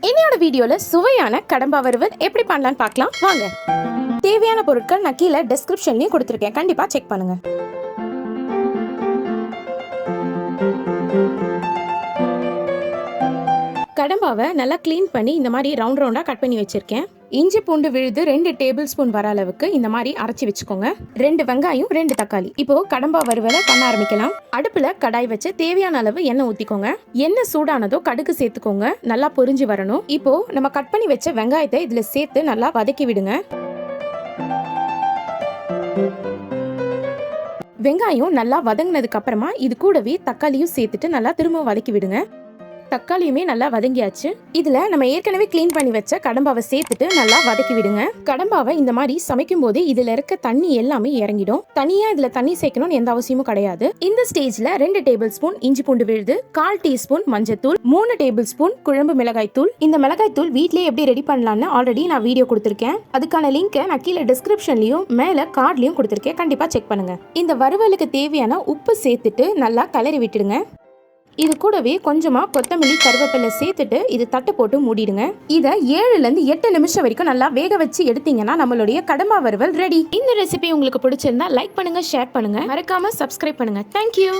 என்னோட வீடியோல சுவையான கடம்பா வறுவல் எப்படி பண்ணலாம்னு பார்க்கலாம் வாங்க. தேவையான பொருட்கள் நான் கீழே டிஸ்கிரிப்ஷன்லயும் கொடுத்துருக்கேன், கண்டிப்பா செக் பண்ணுங்க. கடம்பாவை நல்லா க்ளீன் பண்ணி இந்த மாதிரி ரவுண்ட் ரவுண்டா கட் பண்ணி வச்சிருக்கேன். இஞ்சி பூண்டு விழுது 2 டேபிள் ஸ்பூன் வர அளவுக்கு இந்த மாதிரி அரைச்சி வச்சுக்கோங்க. 2 வெங்காயம் 2 தக்காளி. இப்போ கடம்பா வறுவலை பண்ண ஆரம்பிக்கலாம். அடுப்புல கடாய் வச்சு தேவையான அளவு எண்ணெய் ஊத்திக்கோங்க. எண்ணெய் சூடானதோ கடுகு சேர்த்துக்கோங்க. நல்லா பொரிஞ்சு வரணும். இப்போ நம்ம கட் பண்ணி வச்ச வெங்காயத்தை இதுல சேர்த்து நல்லா வதக்கி விடுங்க. வெங்காயம் நல்லா வதங்கினதுக்கு அப்புறமா இது கூடவே தக்காளியும் சேர்த்துட்டு நல்லா திரும்ப வதக்கி விடுங்க. தக்காளியுமே நல்லா வதங்கியாச்சு. இதுல நம்ம ஏற்கனவே கிளீன் பண்ணி வச்ச கடம்பாவை சேர்த்துட்டு நல்லா வதக்கி விடுங்க. கடம்பாவை இந்த மாதிரி சமைக்கும் போது இதுல இருக்க தண்ணி எல்லாமே இறங்கிடும். தனியா இதுல தண்ணி சேர்க்கணும்னு எந்த அவசியமும் கிடையாது. இந்த ஸ்டேஜ்ல 2 டேபிள் ஸ்பூன் இஞ்சி பூண்டு விழுது, 1/4 டீஸ்பூன் மஞ்சத்தூள், 3 டேபிள் ஸ்பூன் குழம்பு மிளகாய் தூள். இந்த மிளகாய் தூள் வீட்லயே எப்படி ரெடி பண்ணலாம்னு ஆல்ரெடி நான் வீடியோ கொடுத்திருக்கேன். அதுக்கான லிங்கை நான் கீழே டிஸ்கிரிப்ஷன்லயும் மேல கார்ட்லயும் கொடுத்திருக்கேன், கண்டிப்பா செக் பண்ணுங்க. இந்த வறுவலுக்கு தேவையான உப்பு சேர்த்துட்டு நல்லா கலரி விட்டுடுங்க. இது கூடவே கொஞ்சமா கொத்தமல்லி கருவேப்பிலை சேர்த்துட்டு இது தட்டு போட்டு மூடிடுங்க. இதை 7ல இருந்து 8 நிமிஷம் வரைக்கும் நல்லா வேக வச்சு எடுத்தீங்கன்னா நம்மளுடைய கடம்பா வறுவல் ரெடி. இந்த ரெசிபி உங்களுக்கு பிடிச்சிருந்தா லைக் பண்ணுங்க, ஷேர் பண்ணுங்க, மறக்காம சப்ஸ்கிரைப் பண்ணுங்க. தேங்க்யூ.